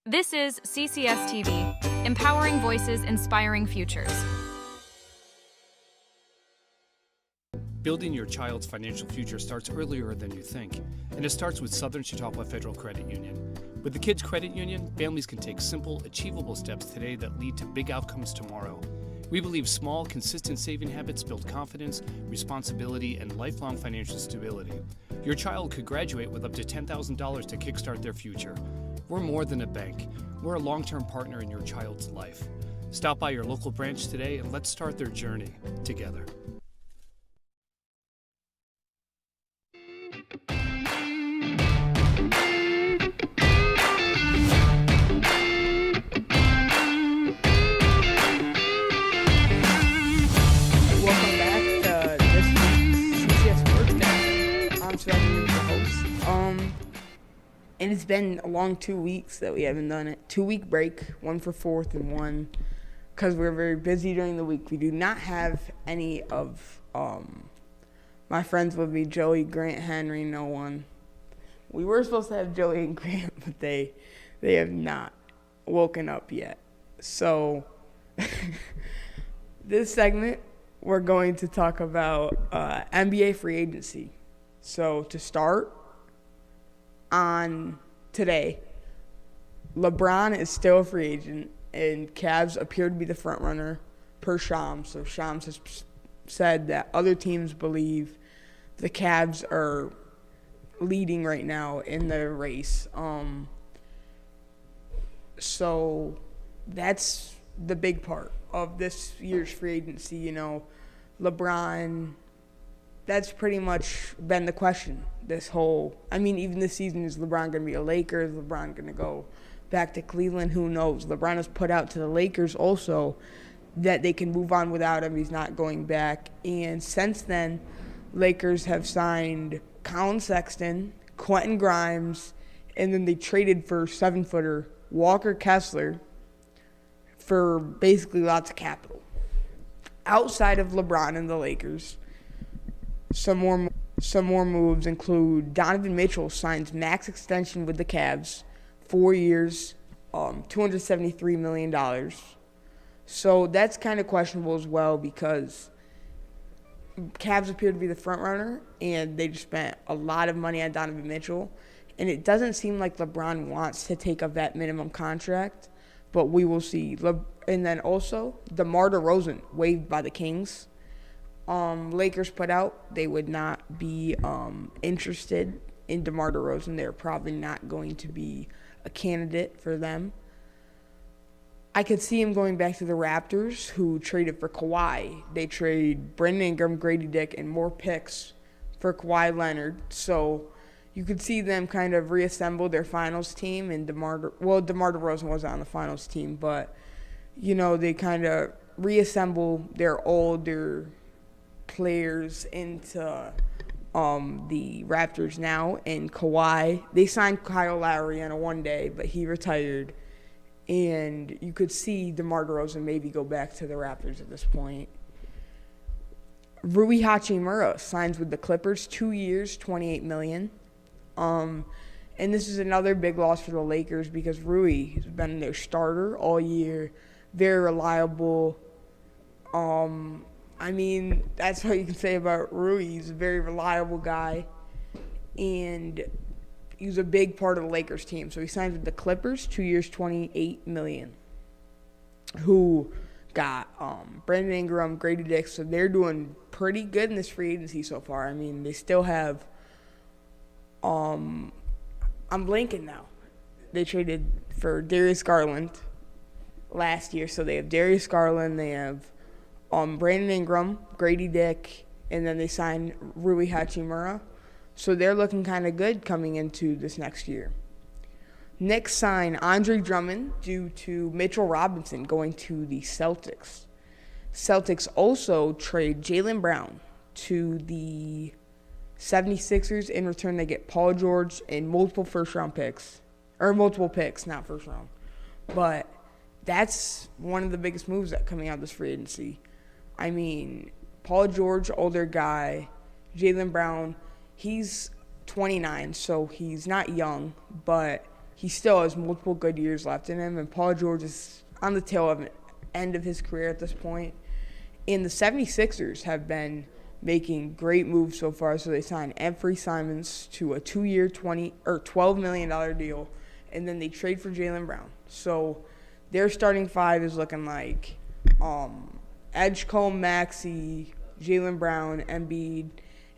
This is CCS-TV, empowering voices, inspiring futures. Building your child's financial future starts earlier than you think, and it starts with Southern Chautauqua Federal Credit Union. With the Kids Credit Union, families can take simple, achievable steps today that lead to big outcomes tomorrow. We believe small, consistent saving habits build confidence, responsibility, and lifelong financial stability. Your child could graduate with up to $10,000 to kickstart their future. We're more than a bank. We're a long-term partner in your child's life. Stop by your local branch today and let's start their journey together. Welcome back to this week's CCS Sportscast. I'm Sebby Gibbs, the host. And it's been a long 2 weeks that we haven't done it. 2-week break, one for 4th and one because we're very busy during the week. We do not have any of my friends with me, Joey, Grant, Henry, no one. We were supposed to have Joey and Grant, but they have not woken up yet. So this segment, we're going to talk about NBA free agency. So to start, on today, LeBron is still a free agent, and Cavs appear to be the front runner per Shams. So Shams has said that other teams believe the Cavs are leading right now in the race. So that's the big part of this year's free agency. You know, LeBron, that's pretty much been the question even this season. Is LeBron going to be a Laker? Is LeBron going to go back to Cleveland? Who knows? LeBron has put out to the Lakers also that they can move on without him. He's not going back. And since then, Lakers have signed Colin Sexton, Quentin Grimes, and then they traded for 7-footer Walker Kessler for basically lots of capital. Outside of LeBron and the Lakers, some more moves include Donovan Mitchell signs max extension with the Cavs, 4 years, $273 million. So that's kind of questionable as well because Cavs appear to be the front runner, and they just spent a lot of money on Donovan Mitchell. And it doesn't seem like LeBron wants to take a vet minimum contract, but we will see. And then also, DeMar DeRozan waived by the Kings. Lakers put out they would not be interested in DeMar DeRozan. They're probably not going to be a candidate for them. I could see him going back to the Raptors, who traded for Kawhi. They trade Brandon Ingram, Grady Dick, and more picks for Kawhi Leonard. So you could see them kind of reassemble their finals team. And DeMar DeRozan wasn't on the finals team, but you know, they kind of reassemble their older players into the Raptors now. And Kawhi, they signed Kyle Lowry on a 1-day, but he retired. And you could see DeMar DeRozan maybe go back to the Raptors at this point. Rui Hachimura signs with the Clippers, 2 years, $28 million. And this is another big loss for the Lakers because Rui has been their starter all year, very reliable. That's what you can say about Rui. He's a very reliable guy, and he's a big part of the Lakers team. So he signed with the Clippers, 2 years, $28 million, who got Brandon Ingram, Grady Dick. So they're doing pretty good in this free agency so far. I mean, they still have I'm blanking now. They traded for Darius Garland last year. So they have Darius Garland, they have Brandon Ingram, Grady Dick, and then they signed Rui Hachimura. So they're looking kind of good coming into this next year. Knicks sign Andre Drummond due to Mitchell Robinson going to the Celtics. Celtics also trade Jaylen Brown to the 76ers. In return, they get Paul George and multiple picks, not first round. But that's one of the biggest moves that coming out of this free agency. I mean, Paul George, older guy, Jaylen Brown, he's 29, so he's not young, but he still has multiple good years left in him, and Paul George is on the end of his career at this point. And the 76ers have been making great moves so far. So they signed Anthony Simons to a 2-year, $12 million deal, and then they trade for Jaylen Brown. So their starting five is looking like Edgecombe, Maxey, Jaylen Brown, Embiid,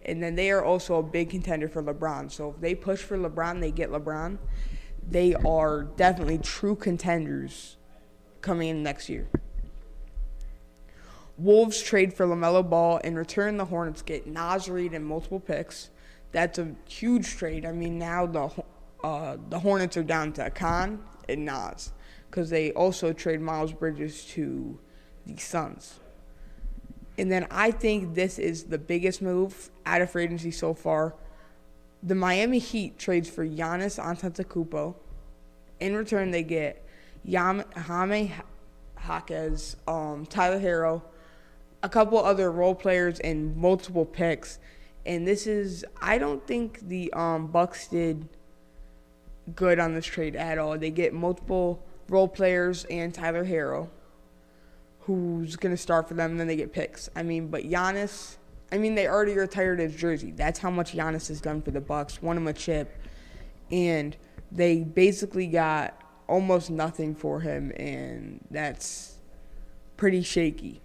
and then they are also a big contender for LeBron. So if they push for LeBron, they get LeBron. They are definitely true contenders coming in next year. Wolves trade for LaMelo Ball. In return, the Hornets get Naz Reid and multiple picks. That's a huge trade. I mean, now the Hornets are down to Khan and Naz because they also trade Miles Bridges to the Suns. And then I think this is the biggest move out of free agency so far. The Miami Heat trades for Giannis Antetokounmpo. In return, they get Jaime Jaquez, Tyler Hero, a couple other role players, and multiple picks. And this is, I don't think the Bucks did good on this trade at all. They get multiple role players and Tyler Hero, who's going to start for them, and then they get picks. But Giannis, they already retired his jersey. That's how much Giannis has done for the Bucks. Won him a chip, and they basically got almost nothing for him, and that's pretty shaky.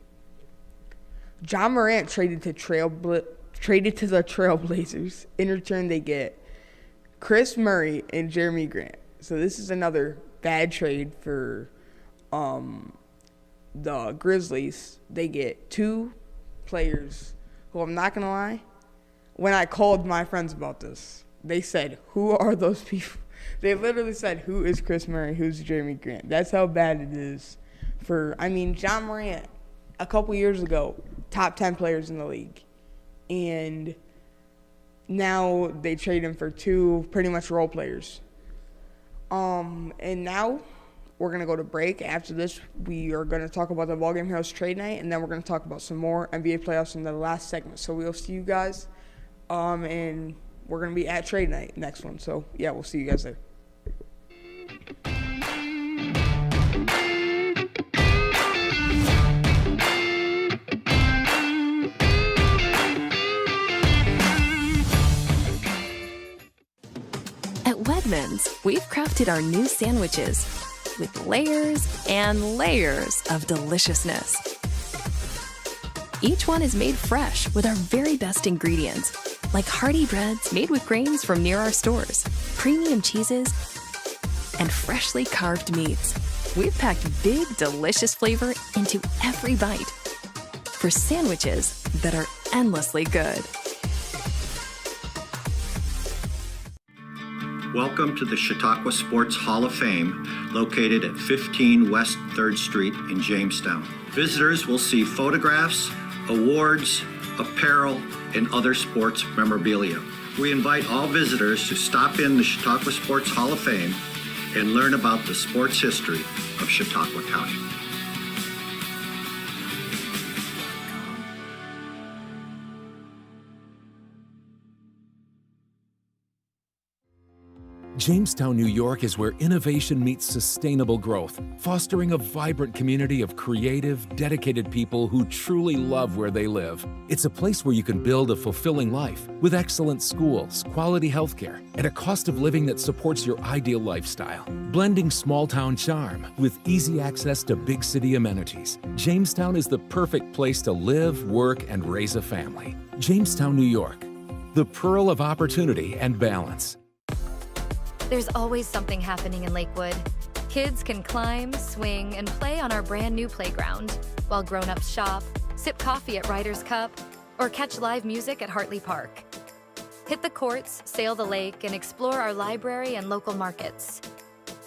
John Morant traded to the Trailblazers. In return, they get Chris Murray and Jeremy Grant. So this is another bad trade for the Grizzlies. They get two players who, I'm not going to lie, when I called my friends about this, they said, who are those people? They literally said, who is Chris Murray? Who's Jeremy Grant? That's how bad it is John Morant, a couple years ago, top 10 players in the league. And now they trade him for two pretty much role players. And now we're going to go to break. After this, we are going to talk about the Ballgame Heroes trade night, and then we're going to talk about some more NBA playoffs in the last segment. So we'll see you guys. And we're going to be at trade night next one. So, yeah, we'll see you guys there. At Wegmans, we've crafted our new sandwiches with layers and layers of deliciousness. Each one is made fresh with our very best ingredients, like hearty breads made with grains from near our stores, premium cheeses, and freshly carved meats. We've packed big, delicious flavor into every bite for sandwiches that are endlessly good. Welcome to the Chautauqua Sports Hall of Fame, located at 15 West 3rd Street in Jamestown. Visitors will see photographs, awards, apparel, and other sports memorabilia. We invite all visitors to stop in the Chautauqua Sports Hall of Fame and learn about the sports history of Chautauqua County. Jamestown, New York is where innovation meets sustainable growth, fostering a vibrant community of creative, dedicated people who truly love where they live. It's a place where you can build a fulfilling life with excellent schools, quality healthcare, and a cost of living that supports your ideal lifestyle. Blending small-town charm with easy access to big city amenities, Jamestown is the perfect place to live, work, and raise a family. Jamestown, New York, the pearl of opportunity and balance. There's always something happening in Lakewood. Kids can climb, swing, and play on our brand new playground, while grown-ups shop, sip coffee at Ryder's Cup, or catch live music at Hartley Park. Hit the courts, sail the lake, and explore our library and local markets.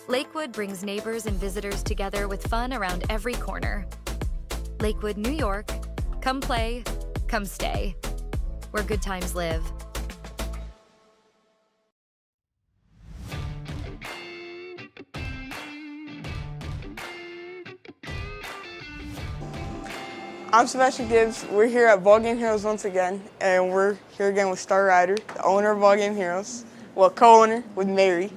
Lakewood brings neighbors and visitors together with fun around every corner. Lakewood, New York. Come play, come stay. Where good times live. I'm Sebby Gibbs. We're here at Ballgame Heroes once again, and we're here again with Star Ryder, the owner of Ballgame Heroes, well, co-owner with Mary,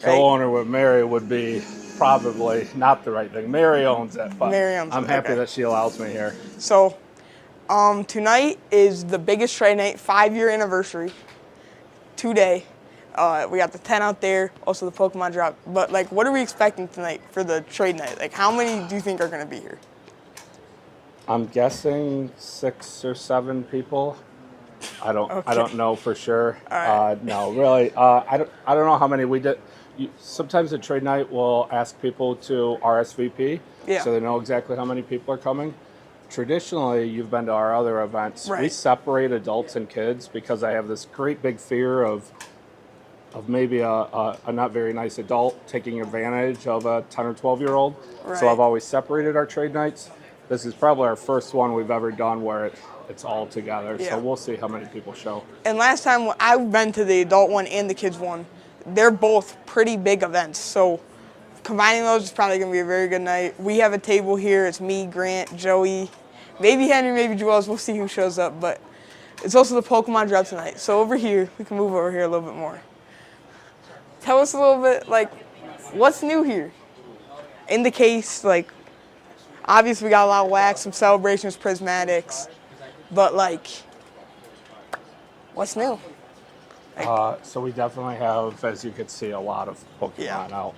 co-owner with Mary would be probably not the right thing. Mary owns it, but I'm happy that she allows me here. So, tonight is the biggest trade night, 5-year anniversary. Today, we got the tent out there, also the Pokemon drop. But like, what are we expecting tonight for the trade night? Like, how many do you think are going to be here? I'm guessing 6 or 7 people. I don't know for sure. Right. No, really. I don't know how many we did. Sometimes at trade night we'll ask people to RSVP, so they know exactly how many people are coming. Traditionally, you've been to our other events. Right. We separate adults and kids because I have this great big fear of maybe a not very nice adult taking advantage of a 10 or 12-year-old. Right. So I've always separated our trade nights. This is probably our first one we've ever done where it's all together. Yeah. So we'll see how many people show. And last time I've been to the adult one and the kids one, they're both pretty big events. So combining those is probably going to be a very good night. We have a table here. It's me, Grant, Joey, maybe Henry, maybe Joel's. We'll see who shows up. But it's also the Pokemon drop tonight. So over here, we can move over here a little bit more. Tell us a little bit, like, what's new here? In the case, like, obviously we got a lot of wax, some celebrations, prismatics. But, like, what's new? So we definitely have, as you can see, a lot of Pokemon out.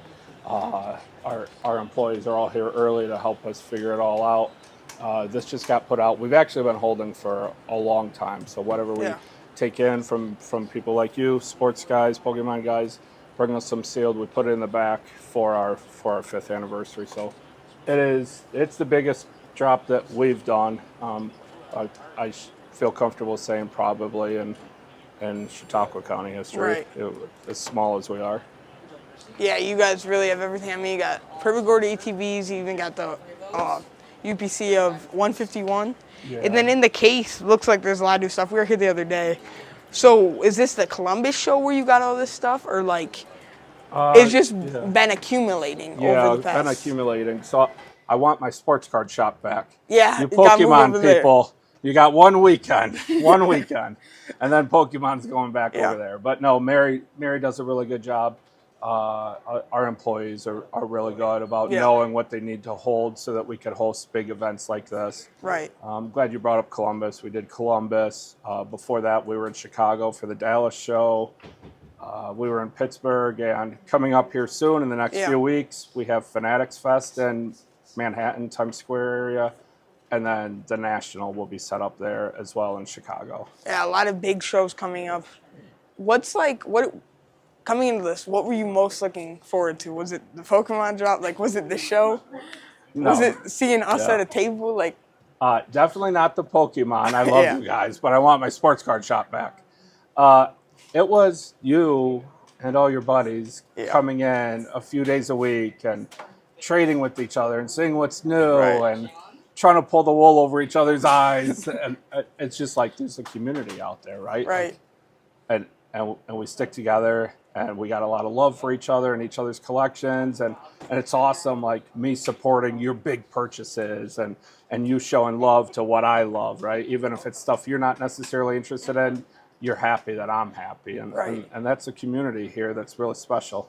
Our employees are all here early to help us figure it all out. This just got put out. We've actually been holding for a long time. So whatever we take in from people like you, sports guys, Pokemon guys, bring us some sealed. We put it in the back for our 5th anniversary. So it's the biggest drop that we've done. I feel comfortable saying probably in Chautauqua County history, as small as we are. Yeah, you guys really have everything. I mean, you got perfect order ATVs, you even got the UPC of 151. Yeah. And then in the case, looks like there's a lot of new stuff. We were here the other day. So is this the Columbus show where you got all this stuff? Or like, it's just been accumulating over the past? Yeah, been accumulating. So I want my sports card shop back. Yeah, you you gotta move Pokemon over there. people, you got one weekend, and then Pokemon's going back over there. But no, Mary does a really good job. Our employees are really good about knowing what they need to hold so that we could host big events like this. Right. I'm glad you brought up Columbus. We did Columbus. Before that, we were in Chicago for the Dallas show. We were in Pittsburgh, and coming up here soon in the next few weeks, we have Fanatics Fest in Manhattan, Times Square area, and then the National will be set up there as well in Chicago. Yeah, a lot of big shows coming up. Coming into this, what were you most looking forward to? Was it the Pokemon drop? Like, was it the show? No. Was it seeing us at a table? Like, definitely not the Pokemon. I love you guys, but I want my sports card shop back. It was you and all your buddies coming in a few days a week and trading with each other and seeing what's new and trying to pull the wool over each other's eyes. And it's just like there's a community out there, right? Right. And we stick together, and we got a lot of love for each other and each other's collections, and it's awesome, like me supporting your big purchases and you showing love to what I love, right? Even if it's stuff you're not necessarily interested in, you're happy that I'm happy, and that's a community here that's really special.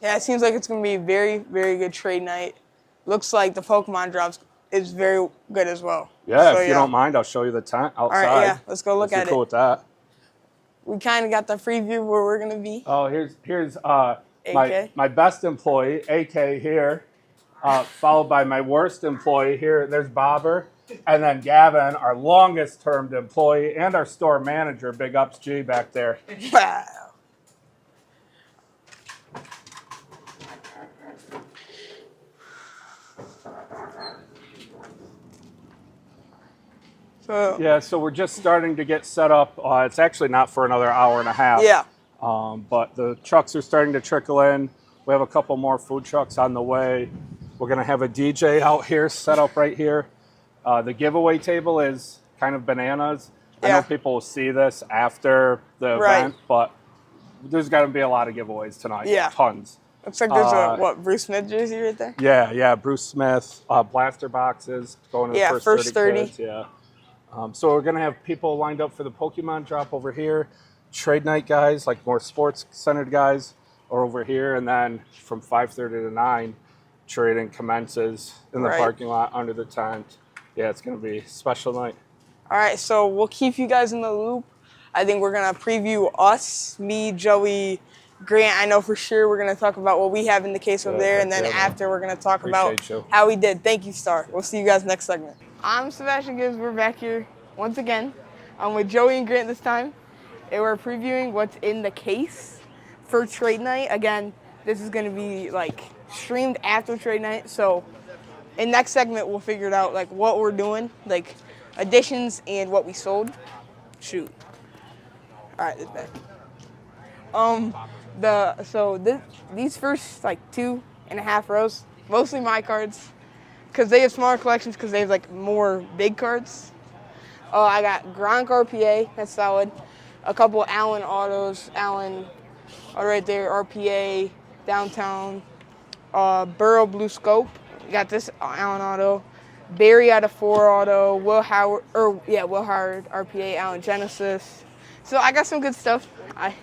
Yeah, it seems like it's going to be a very, very good trade night. Looks like the Pokemon drops is very good as well. Yeah, so, if you don't mind, I'll show you the tent outside. All right, yeah, let's go look at it. Cool with that. We kind of got the preview where we're going to be. Oh, here's my best employee, AK here, followed by my worst employee here. There's Bobber, and then Gavin, our longest-termed employee, and our store manager, Big Ups G, back there. Wow. So we're just starting to get set up. It's actually not for another hour and a half. Yeah. But the trucks are starting to trickle in. We have a couple more food trucks on the way. We're going to have a DJ out here set up right here. The giveaway table is kind of bananas. I know people will see this after the event, but there's going to be a lot of giveaways tonight. Yeah. Tons. Looks like there's a Bruce Smith jersey right there? Yeah, Bruce Smith. Blaster boxes going to the first 30 kids. Yeah. So we're going to have people lined up for the Pokemon drop over here. Trade night guys, like more sports-centered guys. over here, and then from 5:30 to 9, trading commences in the Right. parking lot under the tent. Yeah, it's going to be a special night. All right, so we'll keep you guys in the loop. I think we're going to preview us, me, Joey, Grant. I know for sure we're going to talk about what we have in the case over Yeah, there, and then yeah, man. after we're going to talk Appreciate about you. how we did. Thank you, Star. We'll see you guys next segment. I'm Sebby Gibbs. We're back here once again. I'm with Joey and Grant this time, and we're previewing what's in the case for trade night. Again, this is going to be like streamed after trade night, so in next segment we'll figure it out, like what we're doing, like additions and what we sold. Shoot. All right, this back. These first like 2.5 rows, mostly my cards, because they have smaller collections because they have like more big cards. I got Gronk RPA, that's solid. A couple Allen autos, Allen, right there, RPA, downtown. Burrow Blue Scope, got this Allen auto. Barry out of 4 auto. Will Howard RPA, Allen Genesis. So I got some good stuff. I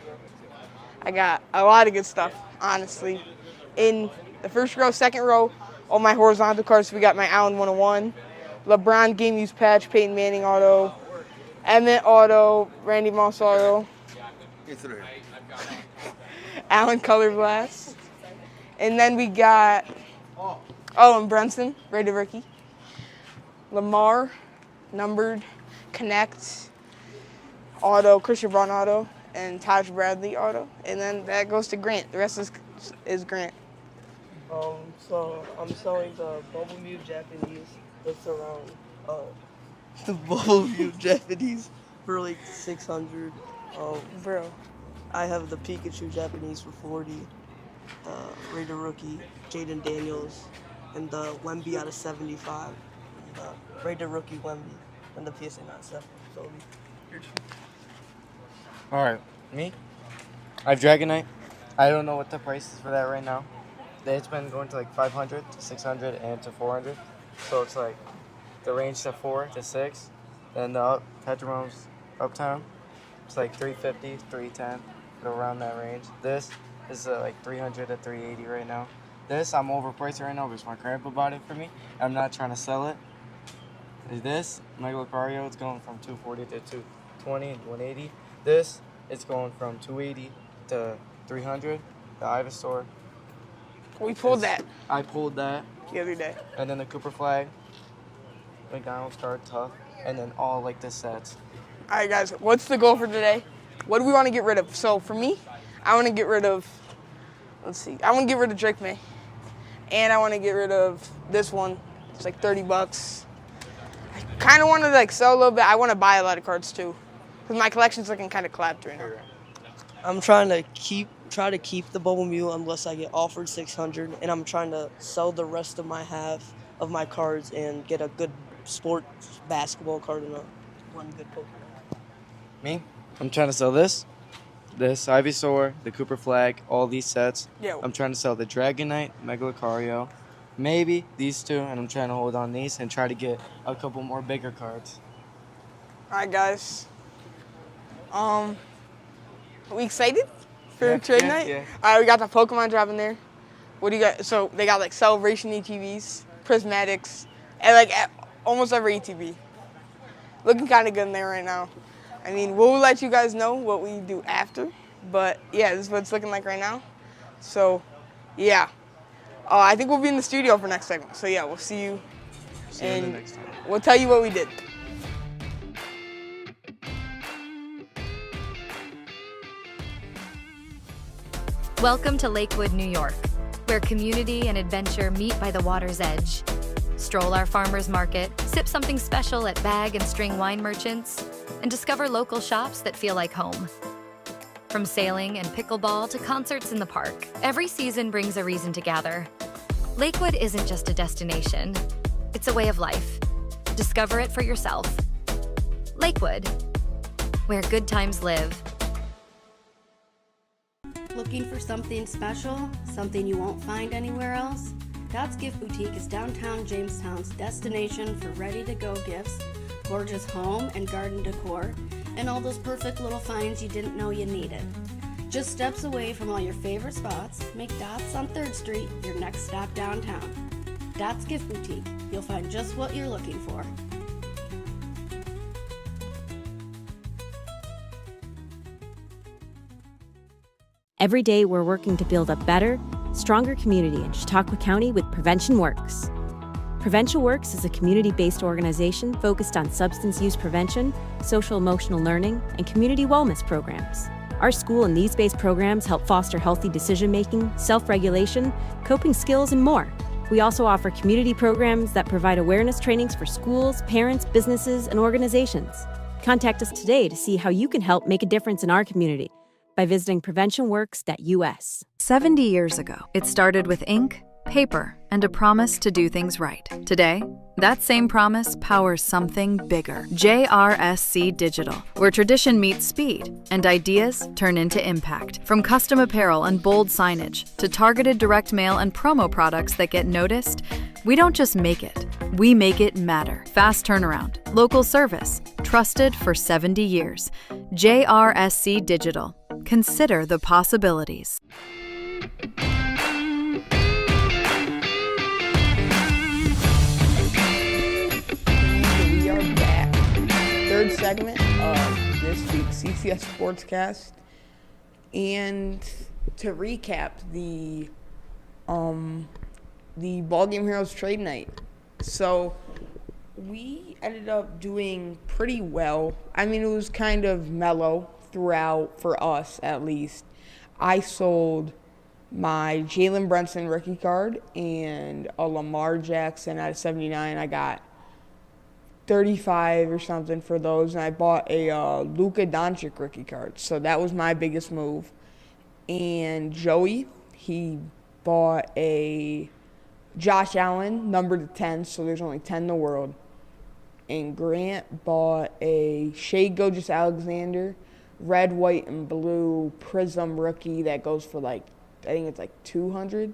got a lot of good stuff, honestly. In the first row, second row, all my horizontal cards, we got my Allen 101, LeBron Game Use Patch, Peyton Manning auto, Emmett auto, Randy Moss auto, Allen Color Blast. And then we got, and Brunson, rated rookie. Lamar, numbered, Connect, auto, Christian Braun auto, and Taj Bradley auto. And then that goes to Grant. The rest is Grant. So I'm selling the Bubble Mew Japanese. It's around the Bubble Mew Japanese for like 600. Bro. I have the Pikachu Japanese for 40. Raider rookie Jaden Daniels, and the Wemby out of 75. And the Raider rookie Wemby, and the PSA 97. So All right, me. I have Dragonite. I don't know what the price is for that right now. It's been going to like 500 to 600 and to 400. So it's like the range to 4 to 6. Then the Petromo's Uptown, it's like 350, 310, around that range. This is like 300 to 380 right now. This I'm overpriced right now because my grandpa bought it for me. I'm not trying to sell it. This Mega Lucario, it's going from 240 to 220 and 180. This it's going from 280 to 300. The Ivysaur. We pulled that I pulled that. the other day. And then the Cooper Flag, McDonald's card, tough, and then all like the sets. All right, guys, what's the goal for today? What do we want to get rid of? So for me, I want to get rid of, I want to get rid of Drake May. And I want to get rid of this one. It's like $30. I kind of want to like sell a little bit. I want to buy a lot of cards too, because my collection's looking kind of clapped right now. I'm trying to keep the Bubble Mew unless I get offered 600, and I'm trying to sell the rest of my half of my cards and get a good sports basketball card and one good Pokemon. Me? I'm trying to sell this Ivysaur, the Cooper Flag, all these sets. Yeah. I'm trying to sell the Dragonite, Mega Lucario, maybe these two, and I'm trying to hold on these and try to get a couple more bigger cards. All right, guys. We excited for trade night? Yeah. All right, we got the Pokemon drop in there. What do you got? So they got like Celebration ETBs, Prismatics, and like almost every ETB. Looking kind of good in there right now. I mean, we'll let you guys know what we do after, but yeah, this is what it's looking like right now. So, yeah. I think we'll be in the studio for next segment. So yeah, we'll see you. See you the next time. We'll tell you what we did. Welcome to Lakewood, New York, where community and adventure meet by the water's edge. Stroll our farmers market, sip something special at bag and string wine merchants, and discover local shops that feel like home. From sailing and pickleball to concerts in the park, every season brings a reason to gather. Lakewood isn't just a destination, it's a way of life. Discover it for yourself. Lakewood, where good times live. Looking for something special? Something you won't find anywhere else? God's Gift Boutique is downtown Jamestown's destination for ready-to-go gifts, gorgeous home and garden decor, and all those perfect little finds you didn't know you needed. Just steps away from all your favorite spots, make Dots on 3rd Street your next stop downtown. Dots Gift Boutique. You'll find just what you're looking for. Every day, we're working to build a better, stronger community in Chautauqua County with Prevention Works. Prevention Works is a community-based organization focused on substance use prevention, social-emotional learning, and community wellness programs. Our school and needs-based programs help foster healthy decision-making, self-regulation, coping skills, and more. We also offer community programs that provide awareness trainings for schools, parents, businesses, and organizations. Contact us today to see how you can help make a difference in our community by visiting preventionworks.us. 70 years ago, it started with ink, paper, and a promise to do things right. Today, that same promise powers something bigger. JRSC Digital, where tradition meets speed and ideas turn into impact. From custom apparel and bold signage to targeted direct mail and promo products that get noticed, we don't just make it, we make it matter. Fast turnaround, local service, trusted for 70 years. JRSC Digital. Consider the possibilities. We are back. Third segment of this week's CCS Sportscast. And to recap the Ballgame Heroes trade night. So we ended up doing pretty well. I mean, it was kind of mellow throughout, for us at least. I sold my Jalen Brunson rookie card and a Lamar Jackson out of 79. I got 35 or something for those, and I bought a Luka Doncic rookie card. So that was my biggest move. And Joey, he bought a Josh Allen, numbered to 10, so there's only 10 in the world. And Grant bought a Shai Gilgeous-Alexander, red, white, and blue Prism rookie that goes for I think it's 200.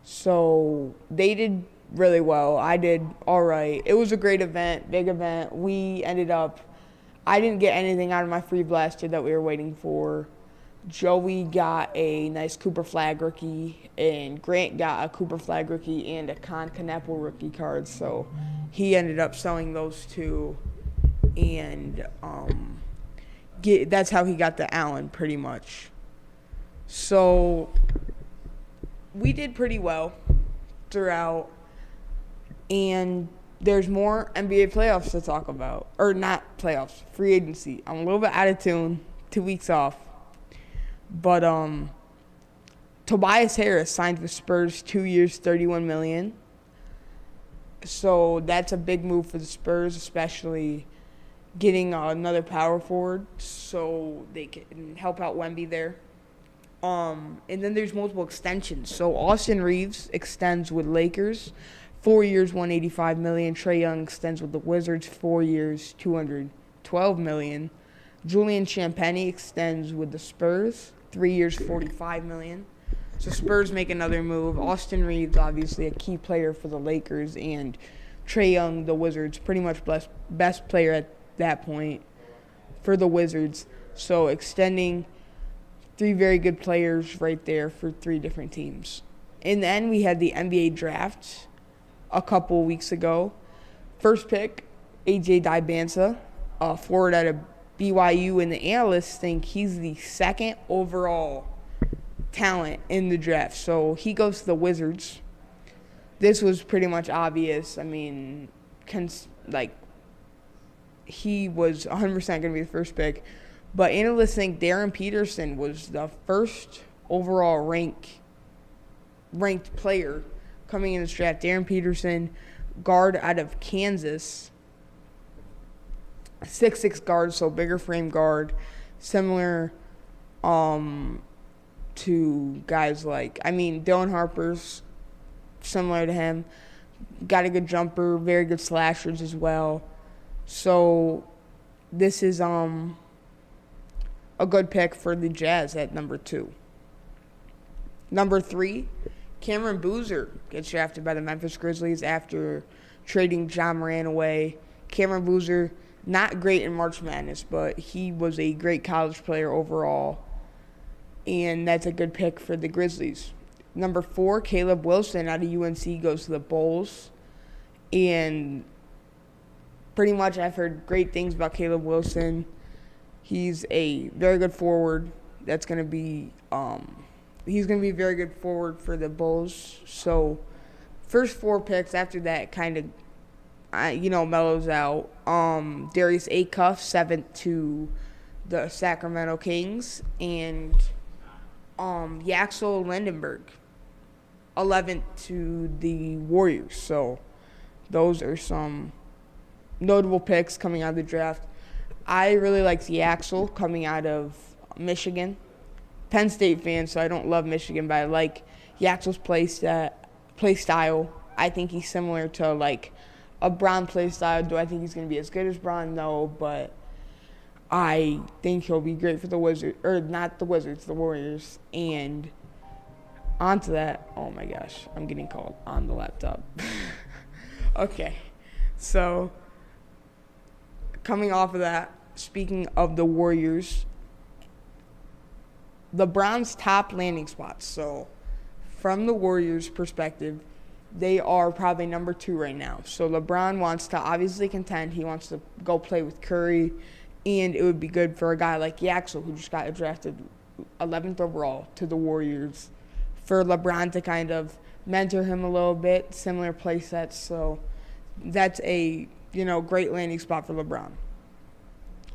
So they did really well. I did all right. It was a great event, big event. I didn't get anything out of my free blaster that we were waiting for. Joey got a nice Cooper Flag rookie, and Grant got a Cooper Flag rookie and a Con Kneppel rookie card. So he ended up selling those two, and that's how he got the Allen pretty much. So we did pretty well throughout, and there's more NBA playoffs to talk about. Or not playoffs, free agency. I'm a little bit out of tune, 2 weeks off. But Tobias Harris signed with Spurs 2 years, $31 million. So that's a big move for the Spurs, especially getting another power forward so they can help out Wemby there. And then there's multiple extensions. So Austin Reeves extends with Lakers, 4 years, $185 million. Trae Young extends with the Wizards, 4 years, $212 million. Julian Champagnie extends with the Spurs, 3 years, $45 million. So Spurs make another move. Austin Reeves, obviously a key player for the Lakers, and Trae Young, the Wizards, pretty much best player at that point for the Wizards. So extending 3 very good players right there for 3 different teams. In the end, we had the NBA draft a couple weeks ago. First pick, A.J. Dibansa, forward out of BYU, and the analysts think he's the 2nd overall talent in the draft. So he goes to the Wizards. This was pretty much obvious. I mean, he was 100% going to be the first pick. But analysts think Darren Peterson was the first overall ranked player coming in this draft. Darren Peterson, guard out of Kansas. 6'6" guard, so bigger frame guard. Similar to guys Dylan Harper's similar to him. Got a good jumper, very good slashers as well. So this is a good pick for the Jazz at number 2. Number 3, Cameron Boozer gets drafted by the Memphis Grizzlies after trading John Moran away. Cameron Boozer, not great in March Madness, but he was a great college player overall. and that's a good pick for the Grizzlies. Number 4, Caleb Wilson out of UNC goes to the Bulls, and pretty much I've heard great things about Caleb Wilson. He's a very good forward. That's going to be he's going to be a very good forward for the Bulls. So first 4 picks, after that kind of mellows out. Darius Acuff, 7th to the Sacramento Kings, and Yaxel Lindenberg, 11th to the Warriors. So those are some notable picks coming out of the draft. I really like Yaxel coming out of Michigan. Penn State fan, so I don't love Michigan, but I like Yaxel's play style. I think he's similar to like a Braun play style. Do I think he's going to be as good as Braun? No, but I think he'll be great for the Wizards, or not the Wizards, the Warriors. And onto that, oh my gosh, I'm getting called on the laptop. Okay, so coming off of that, speaking of the Warriors, LeBron's top landing spots. So from the Warriors' perspective, they are probably number 2 right now. So LeBron wants to obviously contend. He wants to go play with Curry, and it would be good for a guy like Yaxel, who just got drafted 11th overall to the Warriors, for LeBron to kind of mentor him a little bit, similar play sets. So that's a great landing spot for LeBron.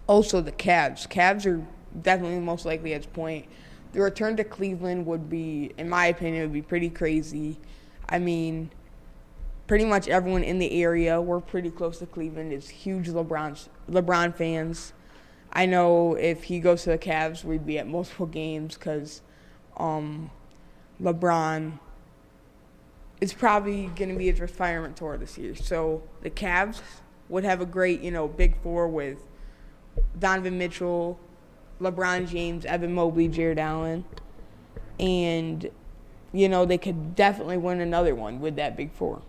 Also, the Cavs. Cavs are definitely most likely at its point. The return to Cleveland would be, in my opinion, would be pretty crazy. I mean, pretty much everyone in the area, we're pretty close to Cleveland, is huge LeBron fans. I know if he goes to the Cavs, we'd be at multiple games because LeBron is probably going to be his retirement tour this year. So the Cavs would have a great, big 4 with Donovan Mitchell, LeBron James, Evan Mobley, Jared Allen. And, they could definitely win another one with that big 4.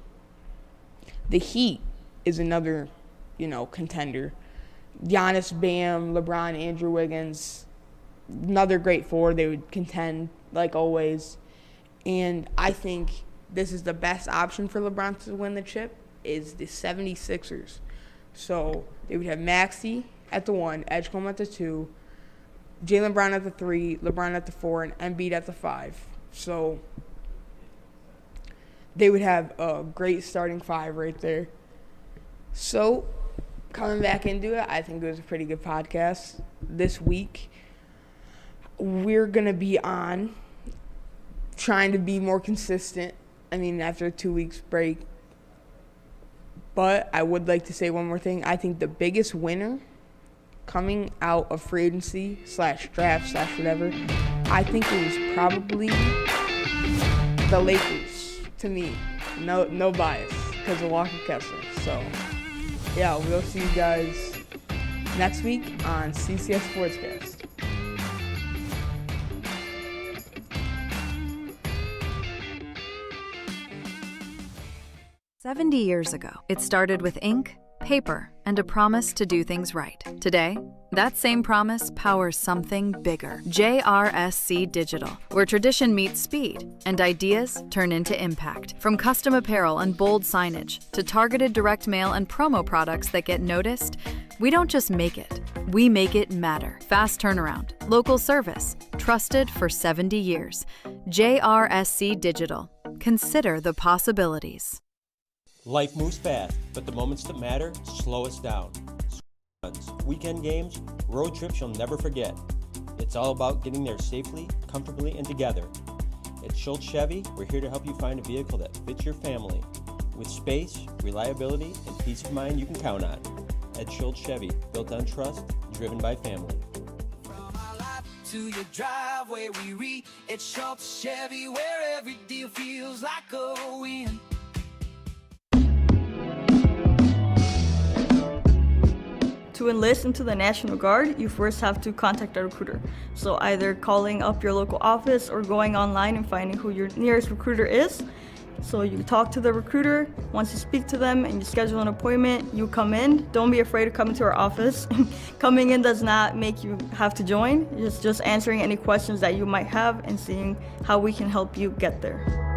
The Heat is another, contender. Giannis, Bam, LeBron, Andrew Wiggins, another great 4. They would contend, like always. And I think this is the best option for LeBron to win the chip, is the 76ers. So they would have Maxey at the 1, Edgecombe at the 2, Jaylen Brown at the 3, LeBron at the 4, and Embiid at the 5. So they would have a great starting 5 right there. So coming back into it, I think it was a pretty good podcast this week. We're going to be on trying to be more consistent. I mean, after a 2 weeks break. But I would like to say one more thing. I think the biggest winner coming out of free agency /draft /whatever, I think it was probably the Lakers to me. No bias because of Walker Kessler. So, yeah, we'll see you guys next week on CCS Sportscast. 70 years ago, it started with ink, paper, and a promise to do things right. Today, that same promise powers something bigger. JRSC Digital, where tradition meets speed and ideas turn into impact. From custom apparel and bold signage to targeted direct mail and promo products that get noticed, we don't just make it, we make it matter. Fast turnaround, local service, trusted for 70 years. JRSC Digital. Consider the possibilities. Life moves fast, but the moments that matter slow us down. Runs, weekend games, road trips you'll never forget. It's all about getting there safely, comfortably, and together. At Schultz Chevy, we're here to help you find a vehicle that fits your family with space, reliability, and peace of mind you can count on. At Schultz Chevy, built on trust, driven by family. From our lot to your driveway, we reach at Schultz Chevy, where every deal feels like a win. To enlist into the National Guard, you first have to contact a recruiter. So either calling up your local office or going online and finding who your nearest recruiter is. So you talk to the recruiter. Once you speak to them and you schedule an appointment, you come in. Don't be afraid to come into our office. Coming in does not make you have to join. It's just answering any questions that you might have and seeing how we can help you get there.